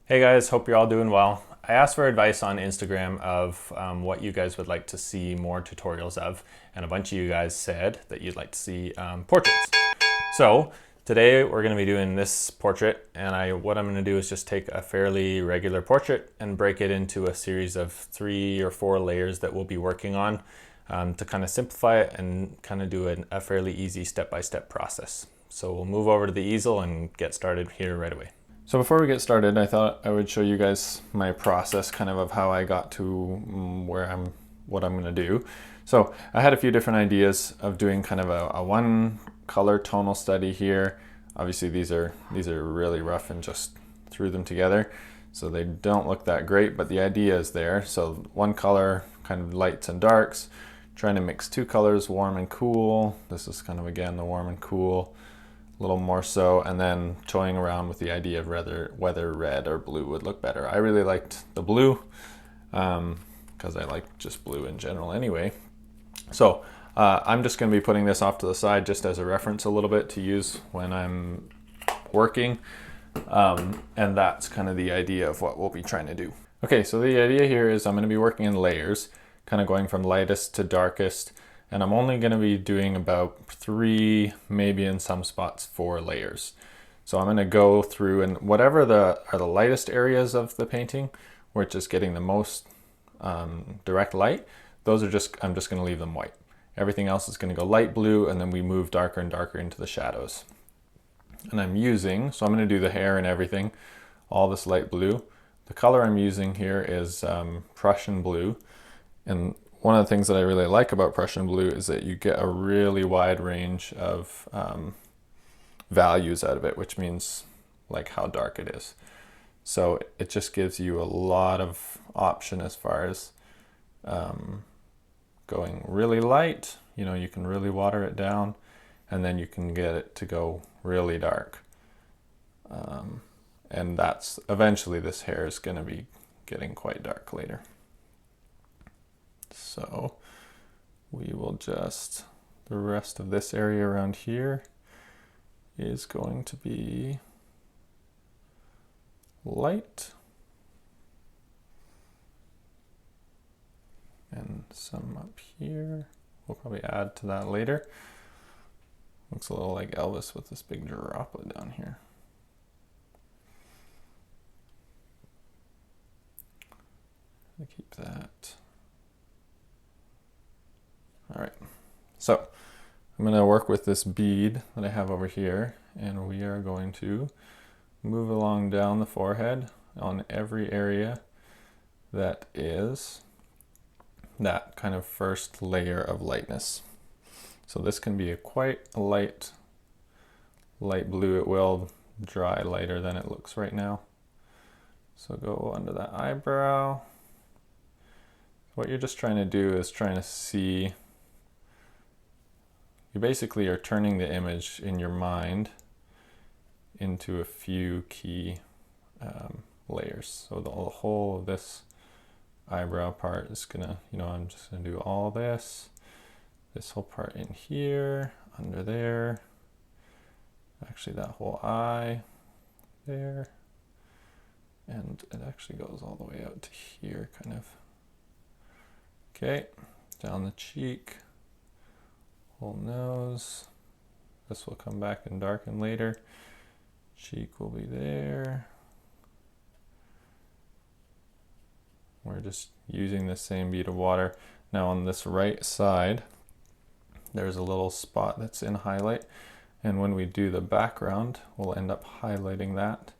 Hey guys, hope you're all doing well. I asked for advice on Instagram of what you guys would like to see more tutorials of, and a bunch of you guys said that you'd like to see portraits. So today we're going to be doing this portrait, and what I'm going to do is just take a fairly regular portrait and break it into a series of 3 or 4 layers that we'll be working on to kind of simplify it and kind of do a fairly easy step-by-step process. So we'll move over to the easel and get started here right away. So before we get started, I thought I would show you guys my process kind of how I got to what I'm gonna do. So I had a few different ideas of doing kind of a one color tonal study here. Obviously these are really rough and just threw them together. So they don't look that great, but the idea is there. So one color, kind of lights and darks, trying to mix 2 colors, warm and cool. This is kind of again the warm and cool. A little more so, and then toying around with the idea of whether red or blue would look better. I really liked the blue because I like just blue in general anyway. So I'm just going to be putting this off to the side just as a reference a little bit to use when I'm working, and that's kind of the idea of what we'll be trying to do. Okay, so the idea here is I'm going to be working in layers, kind of going from lightest to darkest. And I'm only going to be doing about 3, maybe in some spots 4 layers. So I'm going to go through, and whatever are the lightest areas of the painting, where it's just getting the most direct light, those are I'm just going to leave them white. Everything else is going to go light blue, and then we move darker and darker into the shadows. And so I'm going to do the hair and everything, all this light blue. The color I'm using here is Prussian Blue. And one of the things that I really like about Prussian Blue is that you get a really wide range of values out of it, which means like how dark it is. So it just gives you a lot of option as far as going really light. You know, you can really water it down, and then you can get it to go really dark. And that's eventually this hair is going to be getting quite dark later. So we will the rest of this area around here is going to be light, and some up here. We'll probably add to that later. Looks a little like Elvis with this big droplet down here. I'll keep that. All right, so I'm going to work with this bead that I have over here, and we are going to move along down the forehead on every area that is that kind of first layer of lightness. So this can be quite a light blue. It will dry lighter than it looks right now. So go under that eyebrow. What you're just trying to do is trying to see. You basically are turning the image in your mind into a few key layers. So the whole of this eyebrow part is gonna, I'm just gonna do all this whole part in here, under there, actually that whole eye there, and it actually goes all the way out to here, kind of. Okay, down the cheek. Whole nose. This will come back and darken later. Cheek will be there. We're just using the same bead of water. Now on this right side, there's a little spot that's in highlight. And when we do the background, we'll end up highlighting that.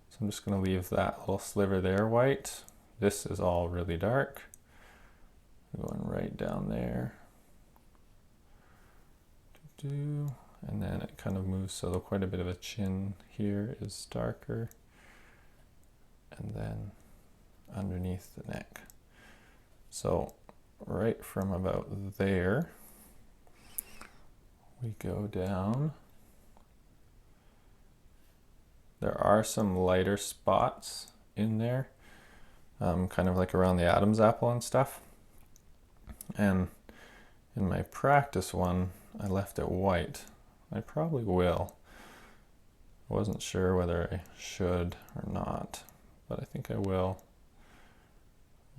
So I'm just going to leave that little sliver there white. This is all really dark. Going right down there. And then it kind of moves, so quite a bit of a chin here is darker, and then underneath the neck. So right from about there, we go down. There are some lighter spots in there, kind of like around the Adam's apple and stuff. And in my practice one, I left it white. I probably will. I wasn't sure whether I should or not, but I think I will.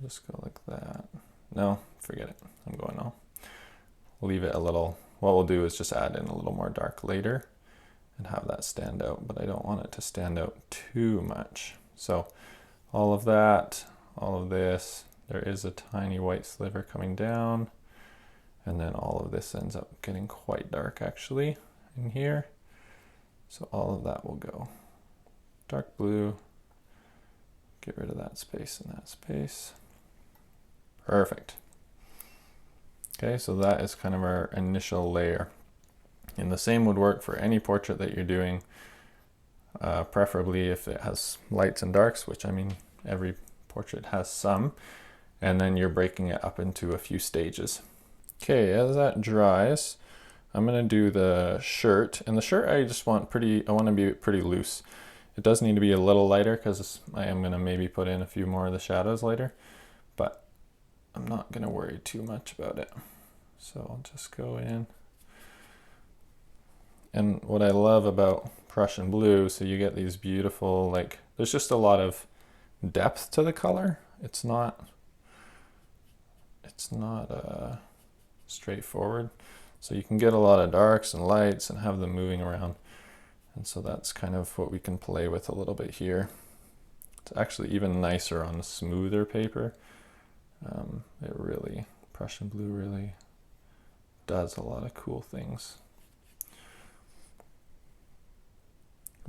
Just go like that. No, forget it. I'm going all. We'll leave it a little. What we'll do is just add in a little more dark later and have that stand out, but I don't want it to stand out too much. So all of that, all of this, there is a tiny white sliver coming down, and then all of this ends up getting quite dark actually in here. So all of that will go. Dark blue, get rid of that space and that space. Perfect. Okay, so that is kind of our initial layer. And the same would work for any portrait that you're doing, preferably if it has lights and darks, which I mean, every portrait has some, and then you're breaking it up into a few stages. Okay, as that dries, I'm gonna do the shirt, and the shirt I just want I want to be pretty loose. It does need to be a little lighter because I am gonna maybe put in a few more of the shadows later, but I'm not gonna worry too much about it. So I'll just go in. And what I love about Prussian Blue, so you get these beautiful, like, there's just a lot of depth to the color. It's not straightforward. So you can get a lot of darks and lights and have them moving around. And so that's kind of what we can play with a little bit here. It's actually even nicer on the smoother paper. Prussian Blue really does a lot of cool things.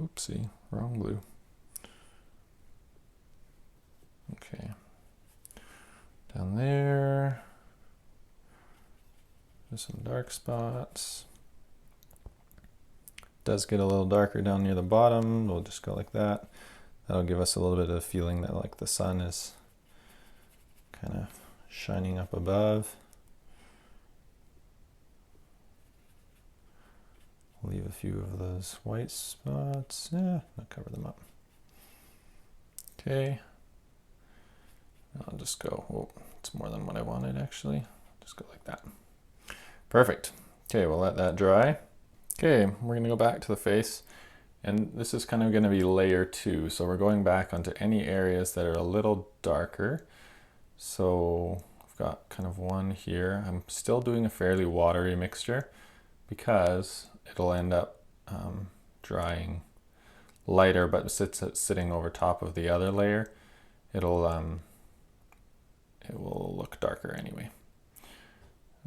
Oopsie, wrong blue. Okay, down there, there's some dark spots. Does get a little darker down near the bottom. We'll just go like that. That'll give us a little bit of a feeling that like the sun is kind of shining up above. Leave a few of those white spots. Yeah, I'll cover them up. Okay. I'll just go, oh, it's more than what I wanted actually. Just go like that. Perfect. Okay, we'll let that dry. Okay, we're gonna go back to the face, and this is kind of gonna be layer 2. So we're going back onto any areas that are a little darker. So I've got kind of one here. I'm still doing a fairly watery mixture because it'll end up drying lighter, but sitting over top of the other layer, it will look darker anyway.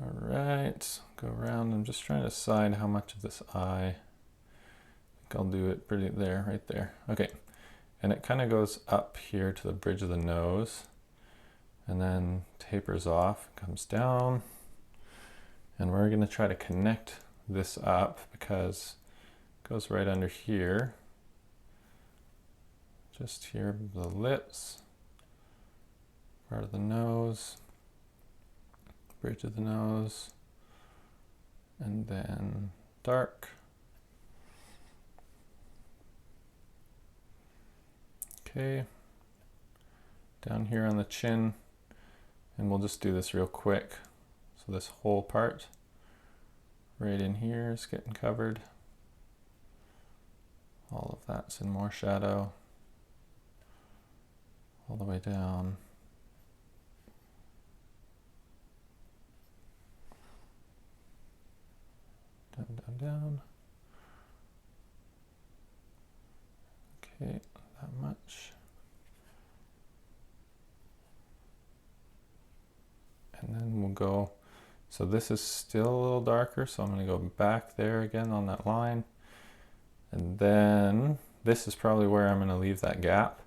All right, go around. I'm just trying to decide how much of this eye. I think I'll do it pretty there, right there. Okay, and it kind of goes up here to the bridge of the nose, and then tapers off, comes down, and we're going to try to connect this up because it goes right under here, just here, the lips, part of the nose, bridge of the nose, and then dark. Okay, down here on the chin, and we'll just do this real quick. So this whole part right in here is getting covered. All of that's in more shadow. All the way down. Down, down, down. Okay, that much. And then we'll go, so this is still a little darker, so I'm going to go back there again on that line. And then this is probably where I'm going to leave that gap.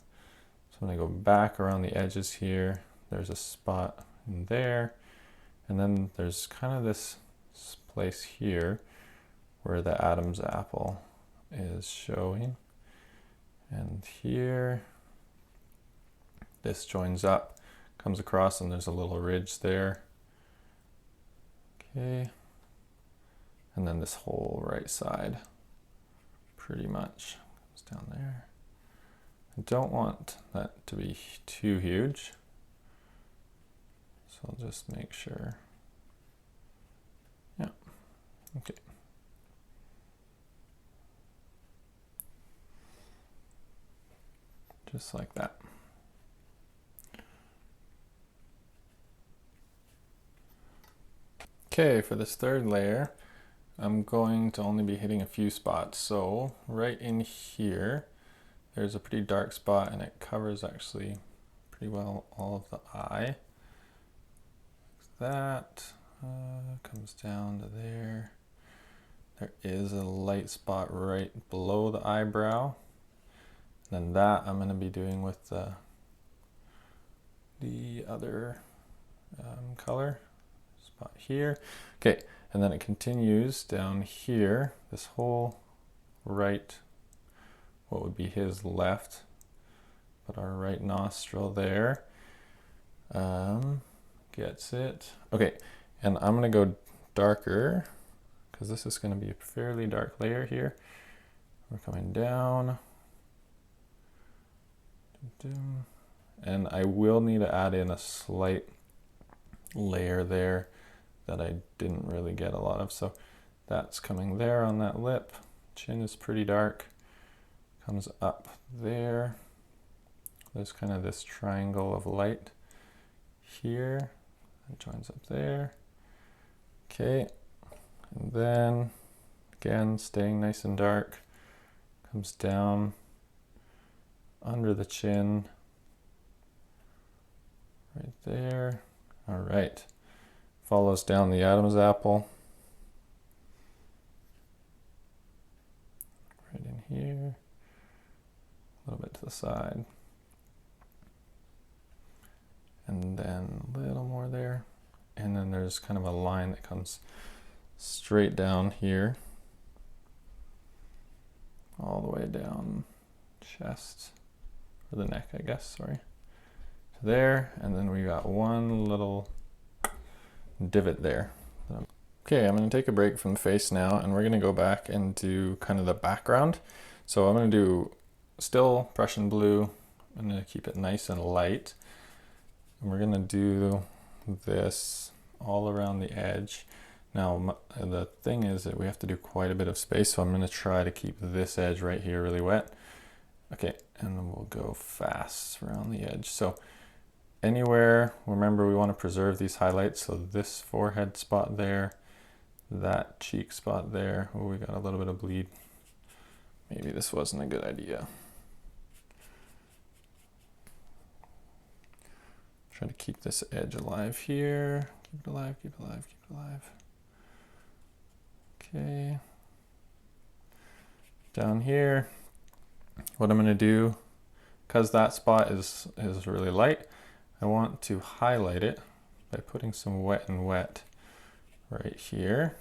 So I'm going to go back around the edges here. There's a spot in there. And then there's kind of this place here where the Adam's apple is showing. And here, this joins up, comes across, and there's a little ridge there. Okay. And then this whole right side pretty much goes down there. I don't want that to be too huge, so I'll just make sure. Yeah, okay. Just like that. Okay, for this third layer, I'm going to only be hitting a few spots. So right in here, there's a pretty dark spot and it covers actually pretty well all of the eye. That comes down to there. There is a light spot right below the eyebrow. Then that I'm going to be doing with the other color spot here. Okay, and then it continues down here, this whole right, what would be his left, but our right nostril there gets it. Okay, and I'm going to go darker because this is going to be a fairly dark layer here. We're coming down. And I will need to add in a slight layer there that I didn't really get a lot of. So that's coming there on that lip. Chin is pretty dark. Comes up there. There's kind of this triangle of light here. It joins up there. Okay. And then again, staying nice and dark. Comes down under the chin. Right there. All right. Follows down the Adam's apple. Right in here. A little bit to the side. And then a little more there. And then there's kind of a line that comes straight down here. All the way down chest. Or the neck, I guess, sorry. To there. And then we got one little divot there. Okay, I'm going to take a break from the face now, and we're going to go back and do kind of the background. So I'm going to do still Prussian Blue. I'm going to keep it nice and light. And we're going to do this all around the edge. Now, the thing is that we have to do quite a bit of space, so I'm going to try to keep this edge right here really wet. Okay, and then we'll go fast around the edge. So anywhere, remember we want to preserve these highlights, so this forehead spot there, that cheek spot there. Oh, we got a little bit of bleed. Maybe this wasn't a good idea. Try to keep this edge alive here. Keep it alive, keep it alive, keep it alive. Okay. Down here, what I'm going to do, because that spot is really light, I want to highlight it by putting some wet and wet right here.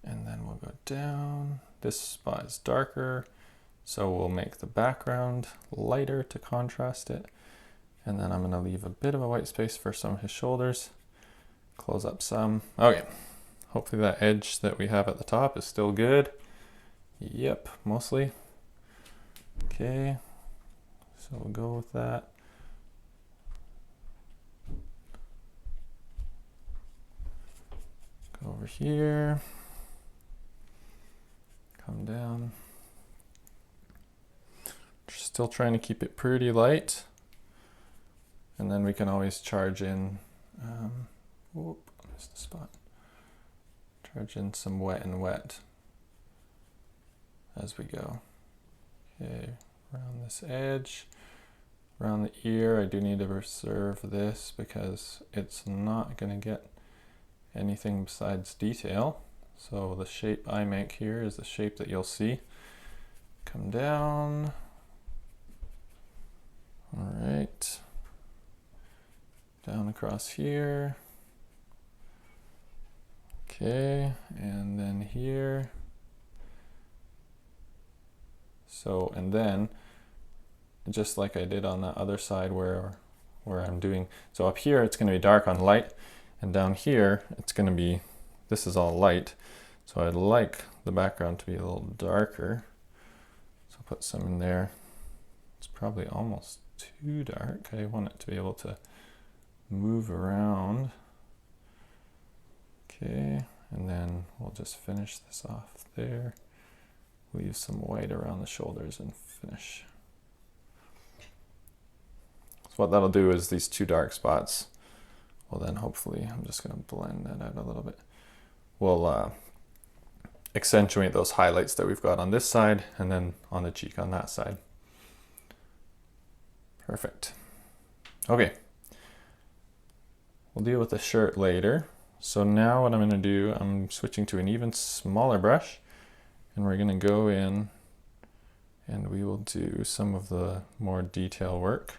And then we'll go down. This spot is darker, so we'll make the background lighter to contrast it. And then I'm going to leave a bit of a white space for some of his shoulders. Close up some. Okay, hopefully that edge that we have at the top is still good. Yep, mostly. Okay, so we'll go with that. Go over here. Come down. Still trying to keep it pretty light. And then we can always charge in, whoop, missed the spot. Charge in some wet and wet as we go. Okay, around this edge, around the ear, I do need to reserve this because it's not going to get anything besides detail. So the shape I make here is the shape that you'll see. Come down. All right. Down across here. Okay, and then here. So, and then, just like I did on the other side where I'm doing, so up here it's going to be dark on light, and down here it's going to be, this is all light. So I'd like the background to be a little darker. So I'll put some in there. It's probably almost too dark. I want it to be able to move around. Okay, and then we'll just finish this off there. Leave some white around the shoulders and finish. So what that'll do is these two dark spots well then hopefully, I'm just going to blend that out a little bit. We'll accentuate those highlights that we've got on this side and then on the cheek on that side. Perfect. Okay. We'll deal with the shirt later. So now what I'm going to do, I'm switching to an even smaller brush, and we're going to go in and we will do some of the more detail work.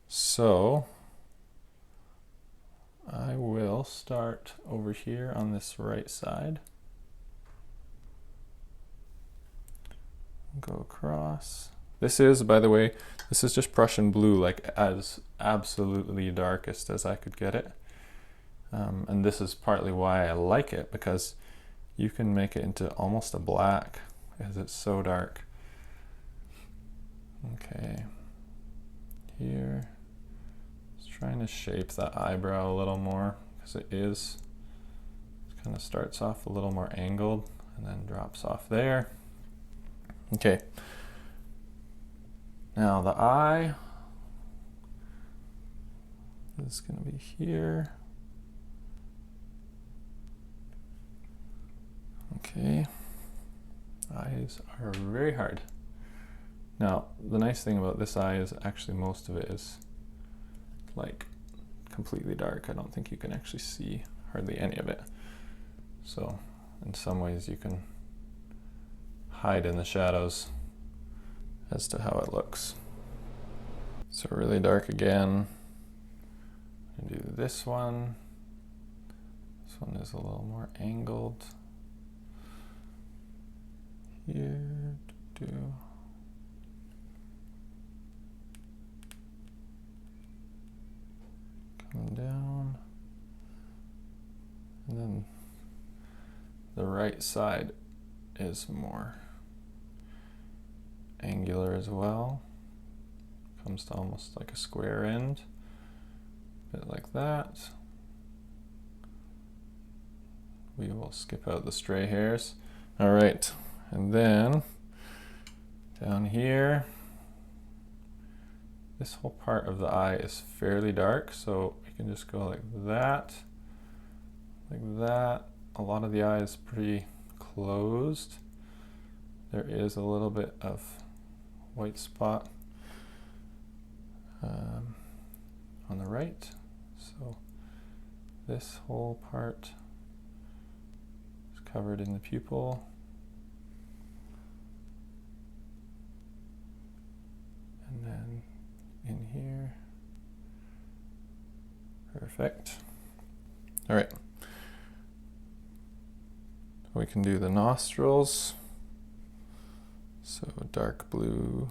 So I will start over here on this right side. Go across. This is, by the way, this is just Prussian Blue, like as absolutely darkest as I could get it. And this is partly why I like it, because you can make it into almost a black as it's so dark. Okay, here, just trying to shape that eyebrow a little more, because it kind of starts off a little more angled and then drops off there. Okay, now the eye is going to be here. Okay, eyes are very hard. Now, the nice thing about this eye is actually most of it is like completely dark. I don't think you can actually see hardly any of it. So in some ways you can hide in the shadows as to how it looks. So really dark again. I'm gonna do this one. This one is a little more angled. Here, coming down, and then the right side is more angular as well. Comes to almost like a square end, a bit like that. We will skip out the stray hairs. All right. And then down here, this whole part of the eye is fairly dark, so we can just go like that, like that. A lot of the eye is pretty closed. There is a little bit of white spot on the right, so this whole part is covered in the pupil. And then in here, perfect. All right, we can do the nostrils. So dark blue,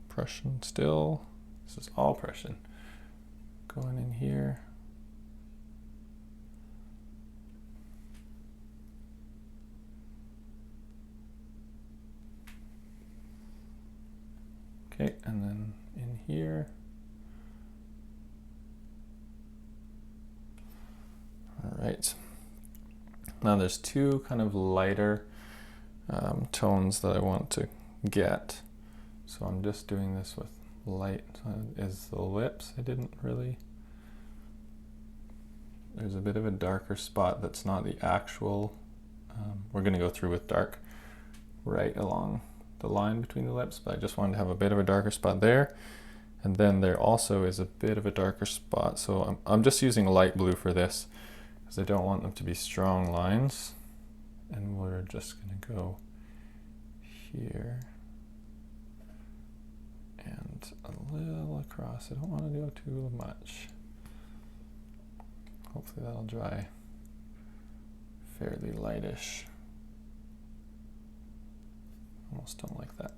Prussian still. This is all Prussian. Going in here. Okay, and then in here. All right. Now there's two kind of lighter tones that I want to get. So I'm just doing this with light. Is the lips. I didn't really. There's a bit of a darker spot that's not the actual. We're going to go through with dark right along the line between the lips, but I just wanted to have a bit of a darker spot there. And then there also is a bit of a darker spot. So I'm just using light blue for this because I don't want them to be strong lines. And we're just going to go here and a little across. I don't want to go too much. Hopefully that'll dry fairly lightish. Almost don't like that.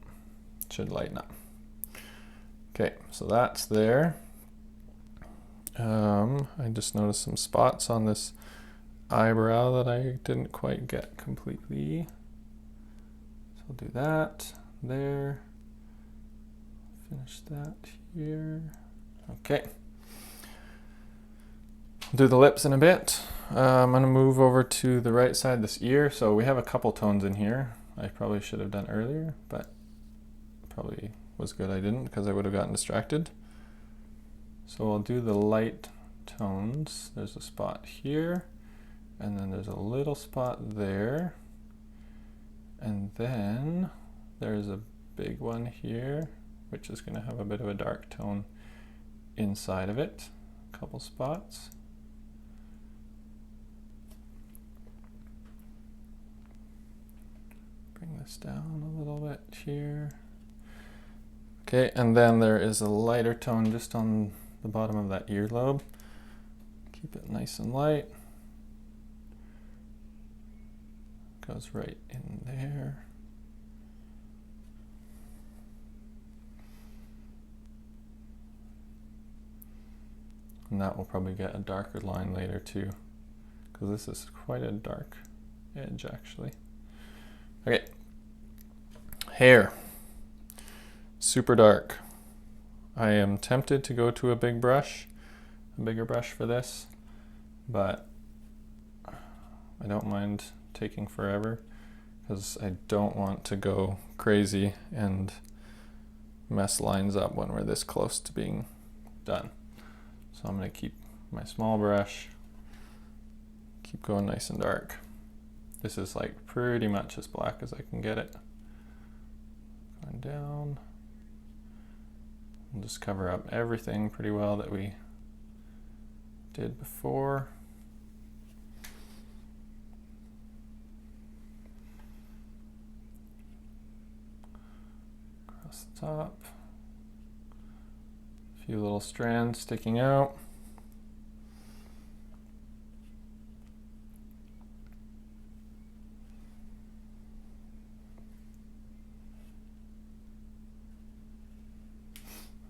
Should lighten up. Okay, so that's there. I just noticed some spots on this eyebrow that I didn't quite get completely. So I'll do that there. Finish that here. Okay. I'll do the lips in a bit. I'm going to move over to the right side, this ear. So we have a couple tones in here. I probably should have done earlier, but probably was good I didn't because I would have gotten distracted. So I'll do the light tones. There's a spot here, and then there's a little spot there, and then there's a big one here, which is going to have a bit of a dark tone inside of it. A couple spots. Bring this down a little bit here. Okay, and then there is a lighter tone just on the bottom of that earlobe. Keep it nice and light. Goes right in there. And that will probably get a darker line later too, because this is quite a dark edge actually. Okay, hair, super dark. I am tempted to go to a bigger brush for this, but I don't mind taking forever because I don't want to go crazy and mess lines up when we're this close to being done. So I'm going to keep my small brush, keep going nice and dark. This is like pretty much as black as I can get it. Going down. And just cover up everything pretty well that we did before. Across the top. A few little strands sticking out.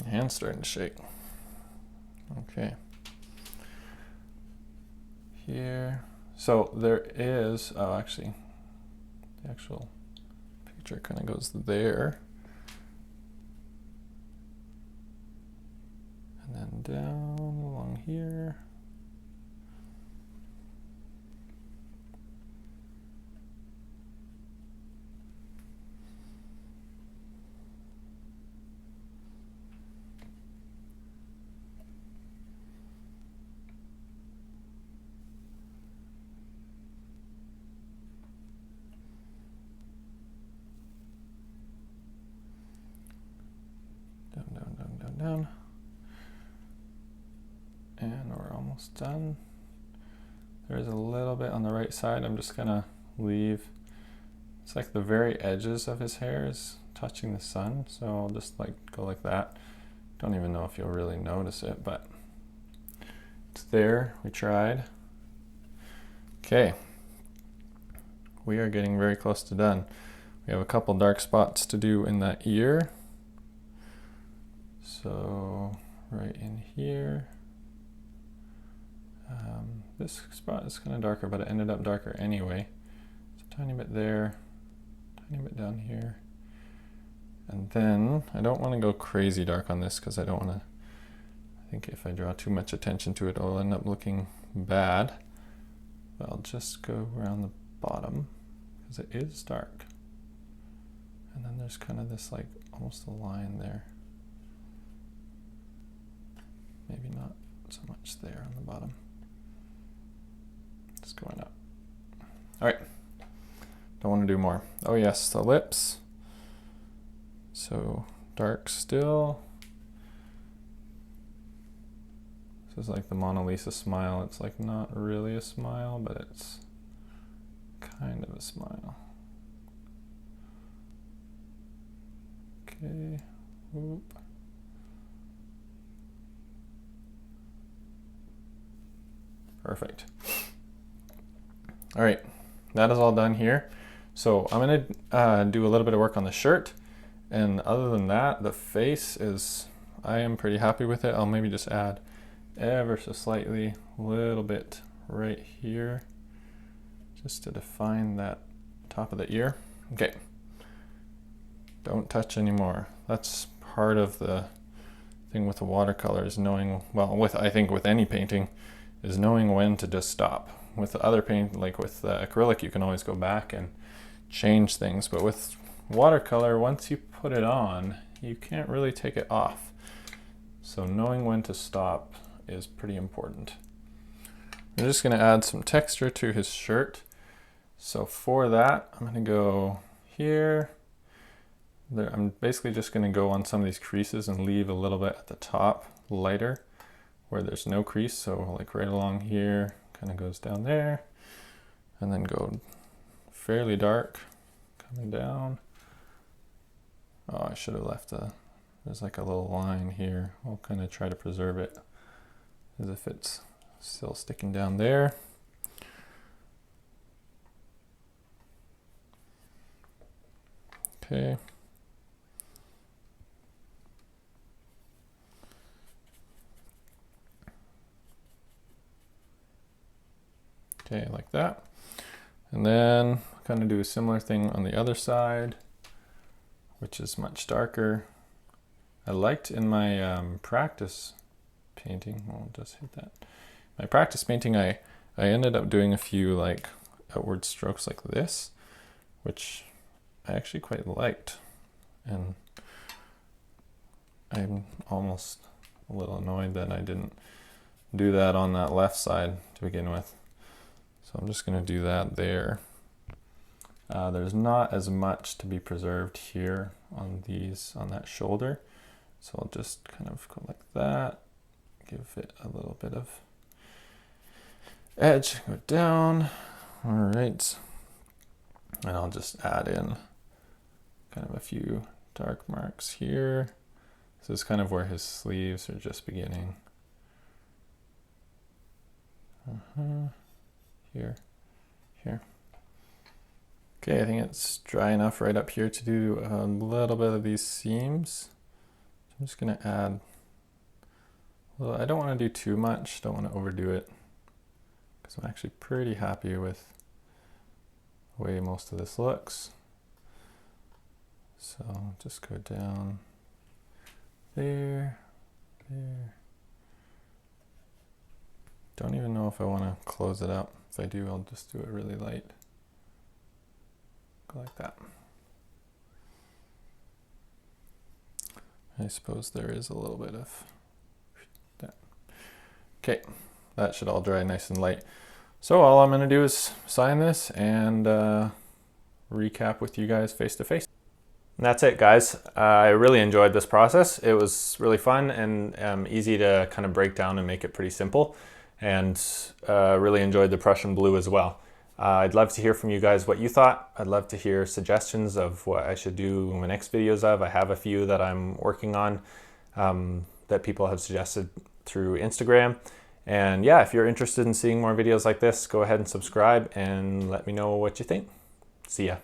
Hand's starting to shake. Okay. Here. So there is, oh actually, the actual picture kind of goes there. And then down along here. Down. And we're almost done. There's a little bit on the right side. I'm just gonna leave. It's like the very edges of his hair is touching the sun, so I'll just like go like that. Don't even know if you'll really notice it, but it's there. We tried. Okay. We are getting very close to done. We have a couple dark spots to do in that ear. So right in here, this spot is kind of darker, but it ended up darker anyway. It's a tiny bit there, tiny bit down here. And then I don't want to go crazy dark on this because I don't want to, I think if I draw too much attention to it, it'll end up looking bad. But I'll just go around the bottom because it is dark. And then there's kind of this like almost a line there. Maybe not so much there on the bottom. Just going up. All right. Don't want to do more. Oh yes, the lips. So dark still. This is like the Mona Lisa smile. It's like not really a smile, but it's kind of a smile. Okay. Whoop. Perfect. All right, that is all done here. So I'm gonna do a little bit of work on the shirt, and other than that, the face is, I am pretty happy with it. I'll maybe just add ever so slightly, a little bit right here, just to define that top of the ear. Okay, don't touch anymore. That's part of the thing with the watercolor is knowing, well, I think with any painting, is knowing when to just stop. With the other paint, like with the acrylic, you can always go back and change things, but with watercolor, once you put it on, you can't really take it off. So knowing when to stop is pretty important. I'm just going to add some texture to his shirt. So for that, I'm going to go here. There, I'm basically just going to go on some of these creases and leave a little bit at the top lighter where there's no crease. So like right along here, kind of goes down there, and then go fairly dark coming down. Oh, I should have left there's like a little line here. I'll kind of try to preserve it as if it's still sticking down there. Okay. Okay, like that. And then kind of do a similar thing on the other side, which is much darker. I liked in my practice painting, I'll just hit that. My practice painting, I ended up doing a few like outward strokes like this, which I actually quite liked. And I'm almost a little annoyed that I didn't do that on that left side to begin with. So I'm just going to do that there. There's not as much to be preserved here on that shoulder. So I'll just kind of go like that, give it a little bit of edge, go down. All right. And I'll just add in kind of a few dark marks here. This is kind of where his sleeves are just beginning. Here. Okay, I think it's dry enough right up here to do a little bit of these seams. So I'm just going to add, well, I don't want to do too much, don't want to overdo it, because I'm actually pretty happy with the way most of this looks. So just go down there. Don't even know if I want to close it up. If I do, I'll just do it really light. Go like that. I suppose there is a little bit of that. Okay, that should all dry nice and light. So all I'm going to do is sign this and recap with you guys face to face. And that's it, guys. I really enjoyed this process. It was really fun and easy to kind of break down and make it pretty simple. And really enjoyed the Prussian Blue as well. I'd love to hear from you guys what you thought. I'd love to hear suggestions of what I should do in my next videos of. I have a few that I'm working on that people have suggested through Instagram. And yeah, if you're interested in seeing more videos like this, go ahead and subscribe and let me know what you think. See ya.